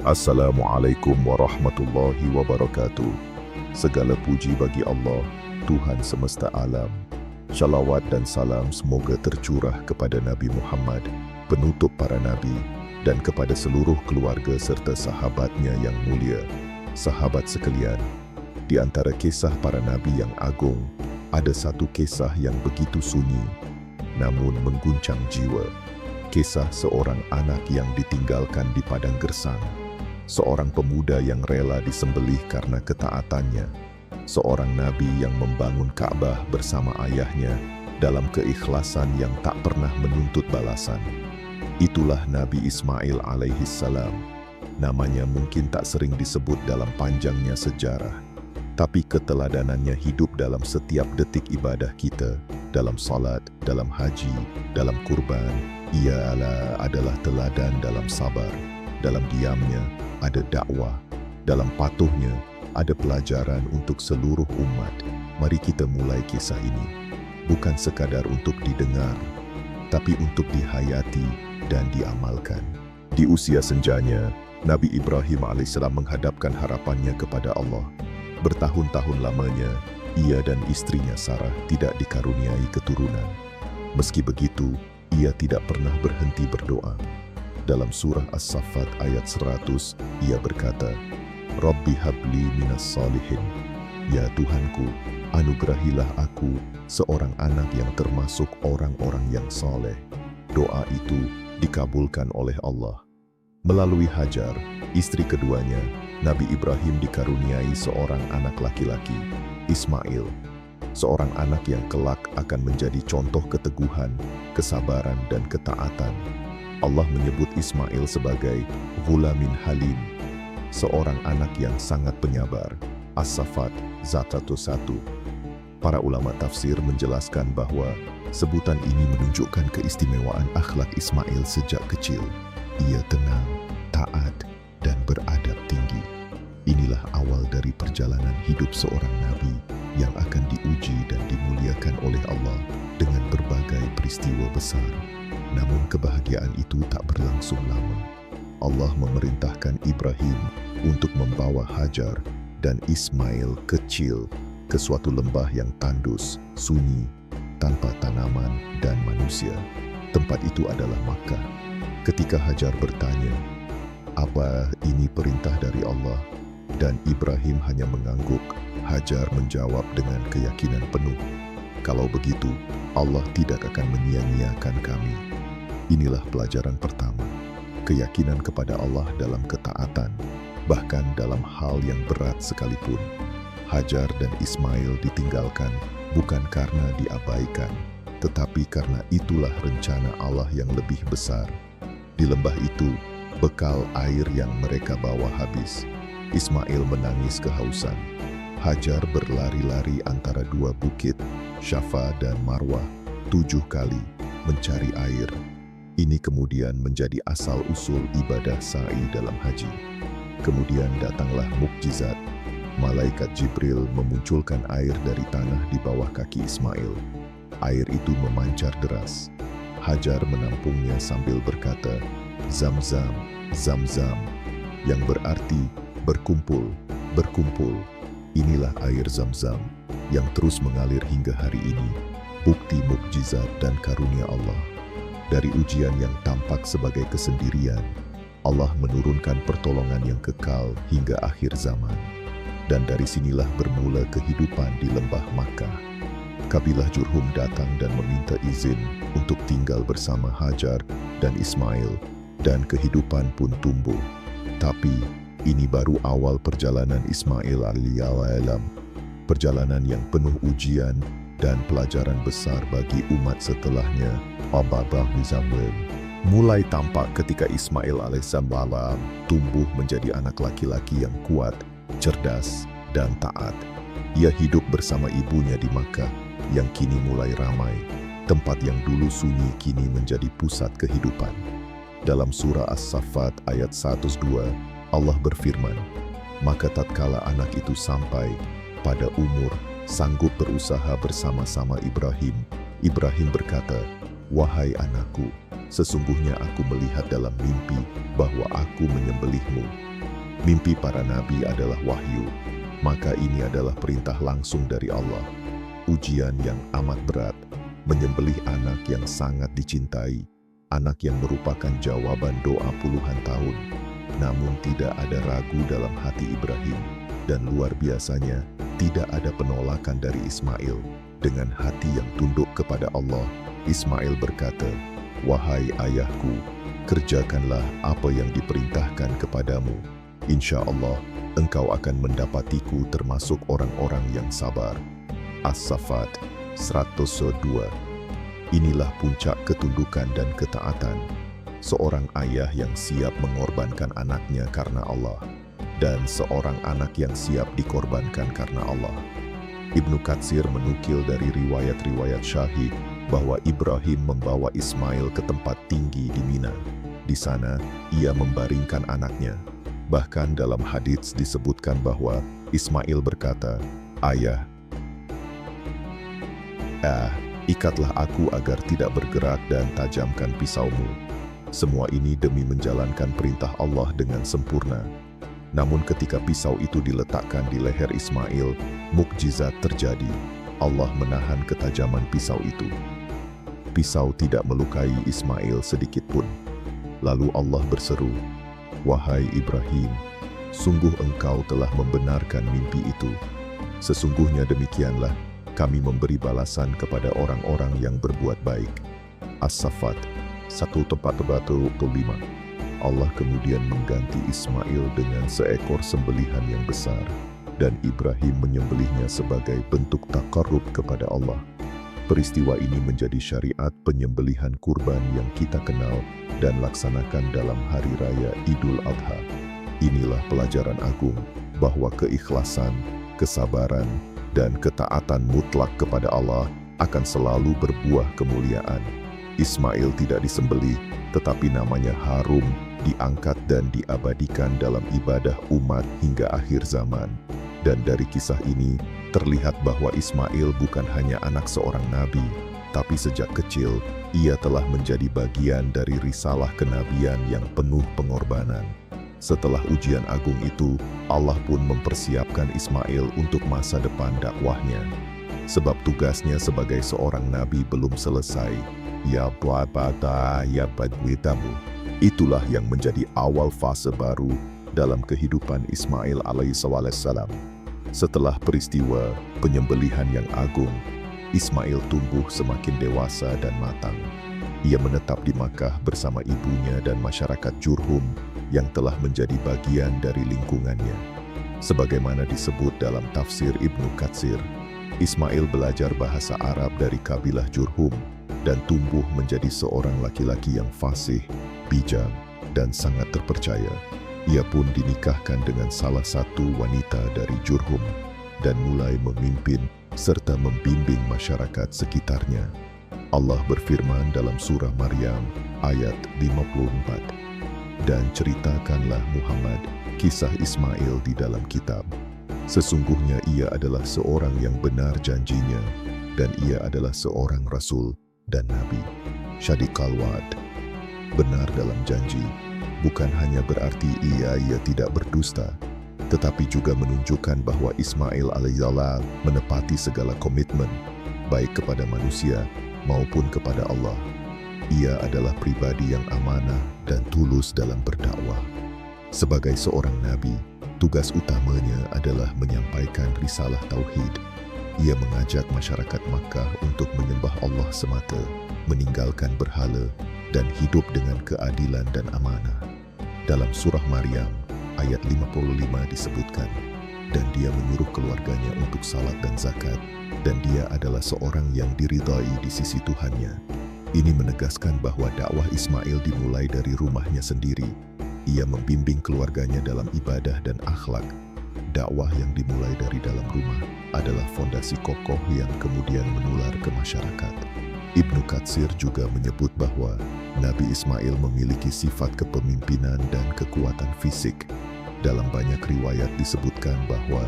Assalamualaikum warahmatullahi wabarakatuh. Segala puji bagi Allah, Tuhan semesta alam. Shalawat dan salam semoga tercurah kepada Nabi Muhammad, penutup para nabi, dan kepada seluruh keluarga serta sahabatnya yang mulia. Sahabat sekalian, di antara kisah para nabi yang agung, ada satu kisah yang begitu sunyi, namun mengguncang jiwa. Kisah seorang anak yang ditinggalkan di padang gersang. Seorang pemuda yang rela disembelih karena ketaatannya. Seorang nabi yang membangun Ka'bah bersama ayahnya dalam keikhlasan yang tak pernah menuntut balasan. Itulah Nabi Ismail alaihissalam. Namanya mungkin tak sering disebut dalam panjangnya sejarah, tapi keteladanannya hidup dalam setiap detik ibadah kita, dalam salat, dalam haji, dalam kurban. Ia adalah teladan dalam sabar, dalam diamnya ada dakwah, dalam patuhnya ada pelajaran untuk seluruh umat. Mari kita mulai kisah ini, bukan sekadar untuk didengar, tapi untuk dihayati dan diamalkan. Di usia senjanya, Nabi Ibrahim alaihissalam menghadapkan harapannya kepada Allah. Bertahun-tahun lamanya, ia dan istrinya Sarah tidak dikaruniai keturunan. Meski begitu, ia tidak pernah berhenti berdoa. Dalam surah As-Saffat ayat 100, ia berkata, Rabbi habli minas salihin. Ya Tuhanku, anugerahilah aku seorang anak yang termasuk orang-orang yang saleh. Doa itu dikabulkan oleh Allah. Melalui Hajar, istri keduanya, Nabi Ibrahim dikaruniai seorang anak laki-laki, Ismail. Seorang anak yang kelak akan menjadi contoh keteguhan, kesabaran, dan ketaatan. Allah menyebut Ismail sebagai Ghulamin Halim, seorang anak yang sangat penyabar. As-Saffat 101. Para ulama tafsir menjelaskan bahwa sebutan ini menunjukkan keistimewaan akhlak Ismail sejak kecil. Ia tenang, taat, dan beradab tinggi. Inilah awal dari perjalanan hidup seorang nabi yang akan diuji dan dimuliakan oleh Allah dengan berbagai peristiwa besar. Namun kebahagiaan itu tak berlangsung lama. Allah memerintahkan Ibrahim untuk membawa Hajar dan Ismail kecil ke suatu lembah yang tandus, sunyi, tanpa tanaman dan manusia. Tempat itu adalah Makkah. Ketika Hajar bertanya, "Apa ini perintah dari Allah?" dan Ibrahim hanya mengangguk, Hajar menjawab dengan keyakinan penuh, "Kalau begitu, Allah tidak akan menyia-nyiakan kami." Inilah pelajaran pertama, keyakinan kepada Allah dalam ketaatan, bahkan dalam hal yang berat sekalipun. Hajar dan Ismail ditinggalkan bukan karena diabaikan, tetapi karena itulah rencana Allah yang lebih besar. Di lembah itu, bekal air yang mereka bawa habis. Ismail menangis kehausan. Hajar berlari-lari antara dua bukit, Syafa dan Marwah, 7 kali mencari air. Ini kemudian menjadi asal-usul ibadah sa'i dalam haji. Kemudian datanglah mukjizat. Malaikat Jibril memunculkan air dari tanah di bawah kaki Ismail. Air itu memancar deras. Hajar menampungnya sambil berkata, "Zam-zam, zam-zam," yang berarti berkumpul, berkumpul. Inilah air Zam-zam yang terus mengalir hingga hari ini, bukti mukjizat dan karunia Allah. Dari ujian yang tampak sebagai kesendirian, Allah menurunkan pertolongan yang kekal hingga akhir zaman. Dan dari sinilah bermula kehidupan di lembah Makkah. Kabilah Jurhum datang dan meminta izin untuk tinggal bersama Hajar dan Ismail, dan kehidupan pun tumbuh. Tapi ini baru awal perjalanan Ismail alaihissalam, perjalanan yang penuh ujian dan pelajaran besar bagi umat setelahnya. Ababah Nizamul mulai tampak ketika Ismail alaihissalam tumbuh menjadi anak laki-laki yang kuat, cerdas, dan taat. Ia hidup bersama ibunya di Makkah, yang kini mulai ramai. Tempat yang dulu sunyi kini menjadi pusat kehidupan. Dalam surah As-Saffat ayat 102, Allah berfirman, "Maka tatkala anak itu sampai pada umur sanggup berusaha bersama-sama Ibrahim, Ibrahim berkata, 'Wahai anakku, sesungguhnya aku melihat dalam mimpi bahwa aku menyembelihmu.' Mimpi para nabi adalah wahyu, maka ini adalah perintah langsung dari Allah. Ujian yang amat berat, menyembelih anak yang sangat dicintai, anak yang merupakan jawaban doa puluhan tahun. Namun tidak ada ragu dalam hati Ibrahim, dan luar biasanya tidak ada penolakan dari Ismail. Dengan hati yang tunduk kepada Allah, Ismail berkata, "Wahai ayahku, kerjakanlah apa yang diperintahkan kepadamu. Insya Allah, engkau akan mendapatiku termasuk orang-orang yang sabar." As-Saffat 102. Inilah puncak ketundukan dan ketaatan. Seorang ayah yang siap mengorbankan anaknya karena Allah, dan seorang anak yang siap dikorbankan karena Allah. Ibnu Katsir menukil dari riwayat-riwayat syahih bahwa Ibrahim membawa Ismail ke tempat tinggi di Mina. Di sana, ia membaringkan anaknya. Bahkan dalam hadits disebutkan bahwa Ismail berkata, "Ayah, ikatlah aku agar tidak bergerak dan tajamkan pisaumu." Semua ini demi menjalankan perintah Allah dengan sempurna. Namun ketika pisau itu diletakkan di leher Ismail, mukjizat terjadi. Allah menahan ketajaman pisau itu. Pisau tidak melukai Ismail sedikit pun. Lalu Allah berseru, "Wahai Ibrahim, sungguh engkau telah membenarkan mimpi itu. Sesungguhnya demikianlah kami memberi balasan kepada orang-orang yang berbuat baik." As-Saffat 1:45. Allah kemudian mengganti Ismail dengan seekor sembelihan yang besar, dan Ibrahim menyembelihnya sebagai bentuk takarrub kepada Allah. Peristiwa ini menjadi syariat penyembelihan kurban yang kita kenal dan laksanakan dalam Hari Raya Idul Adha. Inilah pelajaran agung bahwa keikhlasan, kesabaran, dan ketaatan mutlak kepada Allah akan selalu berbuah kemuliaan. Ismail tidak disembelih, tetapi namanya harum, diangkat dan diabadikan dalam ibadah umat hingga akhir zaman. Dan dari kisah ini, terlihat bahwa Ismail bukan hanya anak seorang nabi, tapi sejak kecil, ia telah menjadi bagian dari risalah kenabian yang penuh pengorbanan. Setelah ujian agung itu, Allah pun mempersiapkan Ismail untuk masa depan dakwahnya. Sebab tugasnya sebagai seorang nabi belum selesai. Ya bata ya badwitamu. Itulah yang menjadi awal fase baru dalam kehidupan Ismail alaihissalam. Setelah peristiwa penyembelihan yang agung, Ismail tumbuh semakin dewasa dan matang. Ia menetap di Makkah bersama ibunya dan masyarakat Jurhum yang telah menjadi bagian dari lingkungannya. Sebagaimana disebut dalam tafsir Ibnu Katsir, Ismail belajar bahasa Arab dari kabilah Jurhum dan tumbuh menjadi seorang laki-laki yang fasih, bijak, dan sangat terpercaya. Ia pun dinikahkan dengan salah satu wanita dari Jurhum dan mulai memimpin serta membimbing masyarakat sekitarnya. Allah berfirman dalam surah Maryam ayat 54, "Dan ceritakanlah Muhammad kisah Ismail di dalam kitab. Sesungguhnya ia adalah seorang yang benar janjinya, dan ia adalah seorang rasul dan nabi." Syadiqal wa'd, benar dalam janji, bukan hanya berarti ia tidak berdusta, tetapi juga menunjukkan bahwa Ismail alaihissalam menepati segala komitmen, baik kepada manusia maupun kepada Allah. Ia adalah pribadi yang amanah dan tulus dalam berdakwah. Sebagai seorang nabi, tugas utamanya adalah menyampaikan risalah tauhid. Ia mengajak masyarakat Makkah untuk menyembah Allah semata, meninggalkan berhala, dan hidup dengan keadilan dan amanah. Dalam surah Maryam, ayat 55 disebutkan, "Dan dia menyuruh keluarganya untuk salat dan zakat, dan dia adalah seorang yang diridhai di sisi Tuhannya." Ini menegaskan bahwa dakwah Ismail dimulai dari rumahnya sendiri. Ia membimbing keluarganya dalam ibadah dan akhlak. Dakwah yang dimulai dari dalam rumah adalah fondasi kokoh yang kemudian menular ke masyarakat. Ibnu Katsir juga menyebut bahwa Nabi Ismail memiliki sifat kepemimpinan dan kekuatan fisik. Dalam banyak riwayat disebutkan bahwa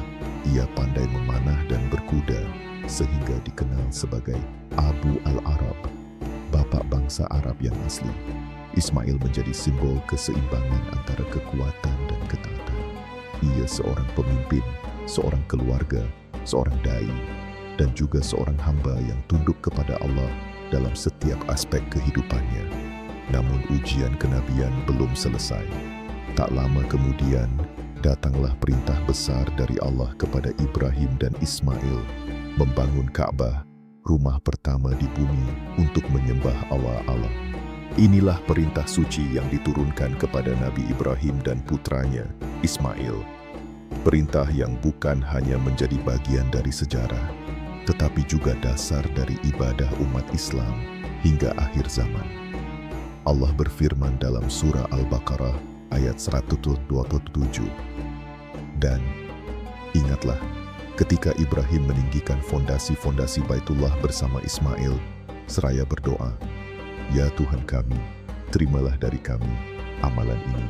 ia pandai memanah dan berkuda, sehingga dikenal sebagai Abu al-Arab, bapak bangsa Arab yang asli. Ismail menjadi simbol keseimbangan antara kekuatan dan ketaatan. ia seorang pemimpin, seorang keluarga, seorang dai, dan juga seorang hamba yang tunduk kepada Allah dalam setiap aspek kehidupannya. Namun ujian kenabian belum selesai. Tak lama kemudian, datanglah perintah besar dari Allah kepada Ibrahim dan Ismail membangun Ka'bah, rumah pertama di bumi untuk menyembah Allah. Inilah perintah suci yang diturunkan kepada Nabi Ibrahim dan putranya, Ismail. Perintah yang bukan hanya menjadi bagian dari sejarah, tetapi juga dasar dari ibadah umat Islam hingga akhir zaman. Allah berfirman dalam surah Al-Baqarah ayat 127. Dan ingatlah, ketika Ibrahim meninggikan fondasi-fondasi Baitullah bersama Ismail, seraya berdoa, "Ya Tuhan kami, terimalah dari kami amalan ini.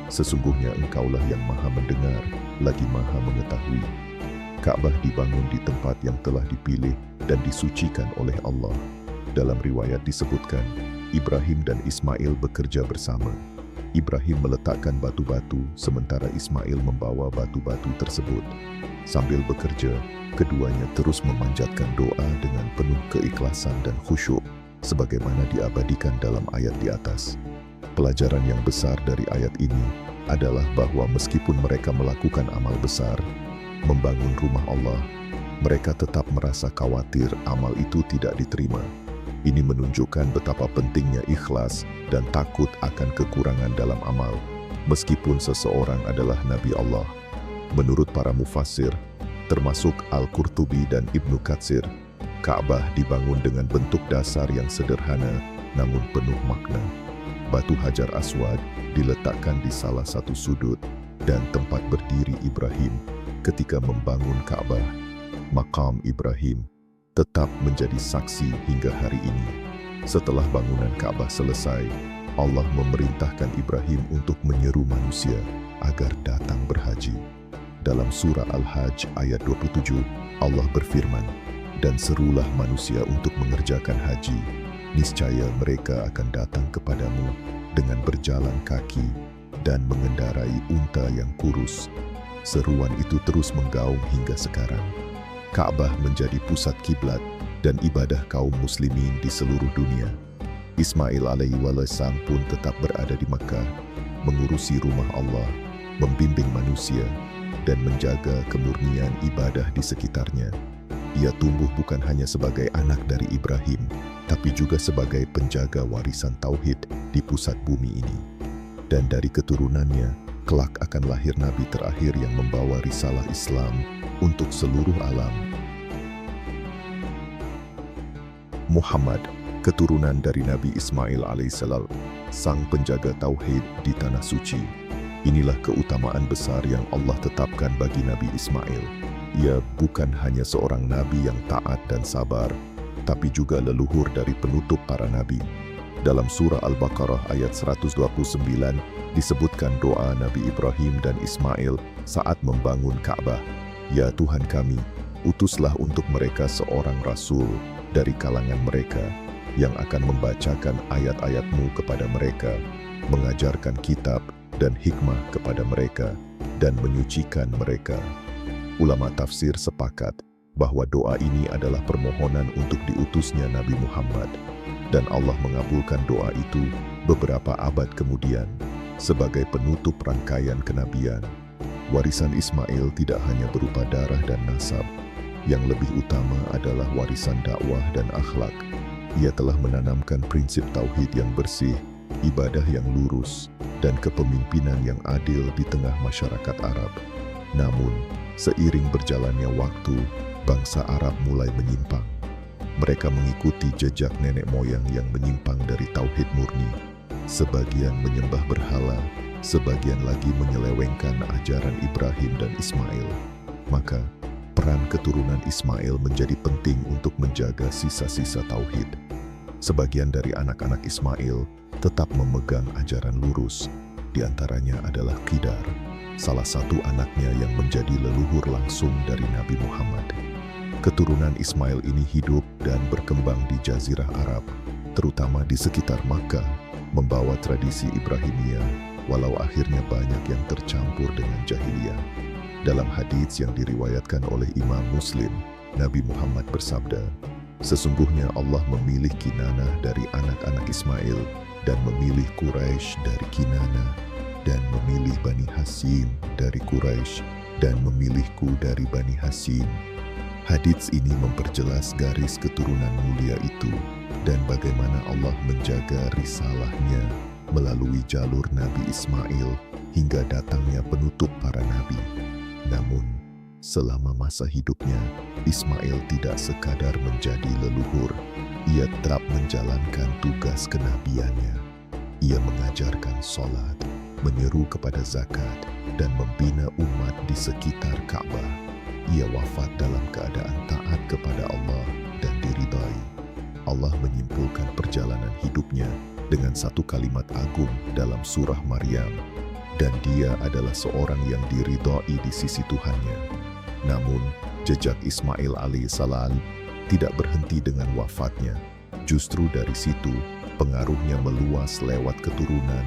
Sesungguhnya Engkaulah yang Maha mendengar, lagi Maha mengetahui." Ka'bah dibangun di tempat yang telah dipilih dan disucikan oleh Allah. Dalam riwayat disebutkan, Ibrahim dan Ismail bekerja bersama. Ibrahim meletakkan batu-batu, sementara Ismail membawa batu-batu tersebut. Sambil bekerja, keduanya terus memanjatkan doa dengan penuh keikhlasan dan khusyuk, sebagaimana diabadikan dalam ayat di atas. Pelajaran yang besar dari ayat ini adalah bahwa meskipun mereka melakukan amal besar, membangun rumah Allah, mereka tetap merasa khawatir amal itu tidak diterima. Ini menunjukkan betapa pentingnya ikhlas dan takut akan kekurangan dalam amal, meskipun seseorang adalah Nabi Allah. Menurut para mufassir, termasuk Al-Qurtubi dan Ibnu Katsir, Ka'bah dibangun dengan bentuk dasar yang sederhana namun penuh makna. Batu Hajar Aswad diletakkan di salah satu sudut dan tempat berdiri Ibrahim ketika membangun Ka'bah. Maqam Ibrahim tetap menjadi saksi hingga hari ini. Setelah bangunan Ka'bah selesai, Allah memerintahkan Ibrahim untuk menyeru manusia agar datang berhaji. Dalam surah Al-Hajj ayat 27, Allah berfirman, "Dan serulah manusia untuk mengerjakan haji. Niscaya mereka akan datang kepadamu dengan berjalan kaki dan mengendarai unta yang kurus." Seruan itu terus menggaung hingga sekarang. Ka'bah menjadi pusat kiblat dan ibadah kaum muslimin di seluruh dunia. Ismail alaihi wasallam pun tetap berada di Makkah, mengurusi rumah Allah, membimbing manusia, dan menjaga kemurnian ibadah di sekitarnya. Ia tumbuh bukan hanya sebagai anak dari Ibrahim, tapi juga sebagai penjaga warisan tauhid di pusat bumi ini. Dan dari keturunannya, kelak akan lahir Nabi terakhir yang membawa risalah Islam untuk seluruh alam. Muhammad, keturunan dari Nabi Ismail alaihissalam, sang penjaga tauhid di tanah suci. Inilah keutamaan besar yang Allah tetapkan bagi Nabi Ismail. Ia bukan hanya seorang nabi yang taat dan sabar, tapi juga leluhur dari penutup para nabi. Dalam surah Al-Baqarah ayat 129 disebutkan doa Nabi Ibrahim dan Ismail saat membangun Ka'bah. "Ya Tuhan kami, utuslah untuk mereka seorang rasul dari kalangan mereka yang akan membacakan ayat-ayat-Mu kepada mereka, mengajarkan kitab dan hikmah kepada mereka, dan menyucikan mereka." Ulama tafsir sepakat bahwa doa ini adalah permohonan untuk diutusnya Nabi Muhammad, dan Allah mengabulkan doa itu beberapa abad kemudian sebagai penutup rangkaian kenabian. Warisan Ismail tidak hanya berupa darah dan nasab, yang lebih utama adalah warisan dakwah dan akhlak. Ia telah menanamkan prinsip tauhid yang bersih, ibadah yang lurus, dan kepemimpinan yang adil di tengah masyarakat Arab. Namun, seiring berjalannya waktu, bangsa Arab mulai menyimpang. Mereka mengikuti jejak nenek moyang yang menyimpang dari tauhid murni. Sebagian menyembah berhala, sebagian lagi menyelewengkan ajaran Ibrahim dan Ismail. Maka, peran keturunan Ismail menjadi penting untuk menjaga sisa-sisa tauhid. Sebagian dari anak-anak Ismail tetap memegang ajaran lurus. Di antaranya adalah Qidar, salah satu anaknya yang menjadi leluhur langsung dari Nabi Muhammad. Keturunan Ismail ini hidup dan berkembang di Jazirah Arab, terutama di sekitar Makkah, membawa tradisi Ibrahimiyah walau akhirnya banyak yang tercampur dengan jahiliyah. Dalam hadits yang diriwayatkan oleh Imam Muslim, Nabi Muhammad bersabda, "Sesungguhnya Allah memilih Kinanah dari anak-anak Ismail dan memilih Quraisy dari Kinanah dan memilih Bani Hasyim dari Quraisy dan memilihku dari Bani Hasyim." Hadits ini memperjelas garis keturunan mulia itu dan bagaimana Allah menjaga risalahnya melalui jalur Nabi Ismail hingga datangnya penutup para nabi. Namun, selama masa hidupnya, Ismail tidak sekadar menjadi leluhur, ia tetap menjalankan tugas kenabiannya. Ia mengajarkan sholat, menyeru kepada zakat, dan membina umat di sekitar Ka'bah. Ia wafat dalam keadaan taat kepada Allah dan diridai. Allah menyimpulkan perjalanan hidupnya dengan satu kalimat agung dalam surah Maryam, dan dia adalah seorang yang diridai di sisi Tuhannya. Namun, jejak Ismail alaihissalam tidak berhenti dengan wafatnya. Justru dari situ, pengaruhnya meluas lewat keturunan,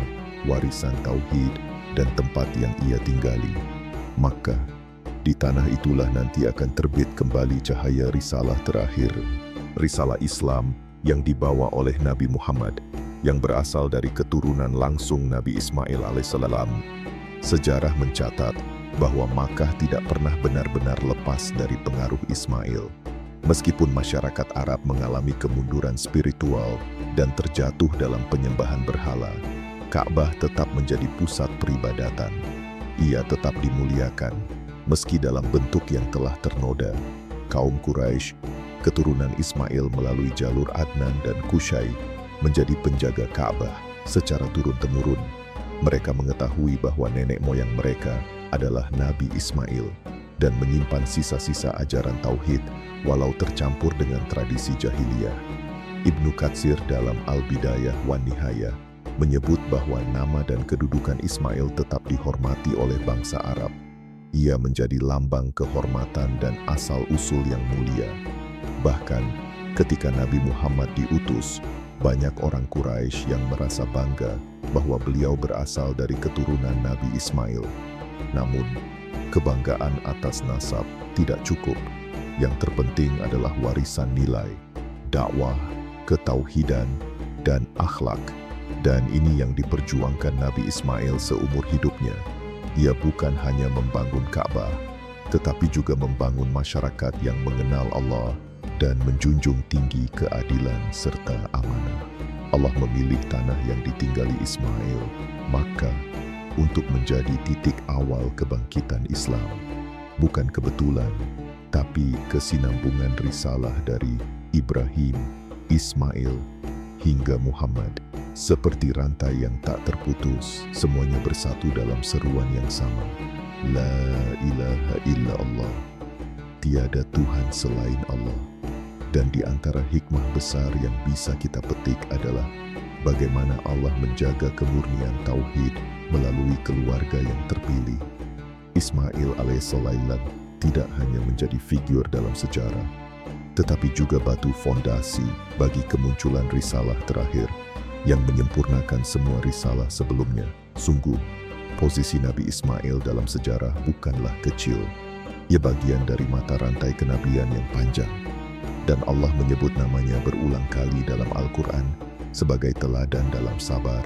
warisan tauhid, dan tempat yang ia tinggali. Maka, di tanah itulah nanti akan terbit kembali cahaya risalah terakhir, risalah Islam yang dibawa oleh Nabi Muhammad, yang berasal dari keturunan langsung Nabi Ismail alaihissalam. Sejarah mencatat bahwa Makkah tidak pernah benar-benar lepas dari pengaruh Ismail. Meskipun masyarakat Arab mengalami kemunduran spiritual dan terjatuh dalam penyembahan berhala, Ka'bah tetap menjadi pusat peribadatan. Ia tetap dimuliakan, meski dalam bentuk yang telah ternoda. Kaum Quraisy, keturunan Ismail melalui jalur Adnan dan Qusay, menjadi penjaga Ka'bah secara turun-temurun. Mereka mengetahui bahwa nenek moyang mereka adalah Nabi Ismail dan menyimpan sisa-sisa ajaran tauhid walau tercampur dengan tradisi jahiliyah. Ibnu Katsir dalam Al-Bidayah wan Nihayah menyebut bahwa nama dan kedudukan Ismail tetap dihormati oleh bangsa Arab. Ia menjadi lambang kehormatan dan asal-usul yang mulia. Bahkan ketika Nabi Muhammad diutus, banyak orang Quraisy yang merasa bangga bahwa beliau berasal dari keturunan Nabi Ismail. Namun, kebanggaan atas nasab tidak cukup. Yang terpenting adalah warisan nilai, dakwah, ketauhidan, dan akhlak. Dan ini yang diperjuangkan Nabi Ismail seumur hidupnya. Ia bukan hanya membangun Ka'bah, tetapi juga membangun masyarakat yang mengenal Allah dan menjunjung tinggi keadilan serta amanah. Allah memilih tanah yang ditinggali Ismail, Makkah, untuk menjadi titik awal kebangkitan Islam. Bukan kebetulan, tapi kesinambungan risalah dari Ibrahim, Ismail, hingga Muhammad. Seperti rantai yang tak terputus, semuanya bersatu dalam seruan yang sama. La ilaha illallah. Tiada Tuhan selain Allah. Dan di antara hikmah besar yang bisa kita petik adalah bagaimana Allah menjaga kemurnian tauhid melalui keluarga yang terpilih. Ismail alaihissalam tidak hanya menjadi figur dalam sejarah, tetapi juga batu fondasi bagi kemunculan risalah terakhir yang menyempurnakan semua risalah sebelumnya. Sungguh, posisi Nabi Ismail dalam sejarah bukanlah kecil. Ia bagian dari mata rantai kenabian yang panjang. Dan Allah menyebut namanya berulang kali dalam Al-Quran sebagai teladan dalam sabar,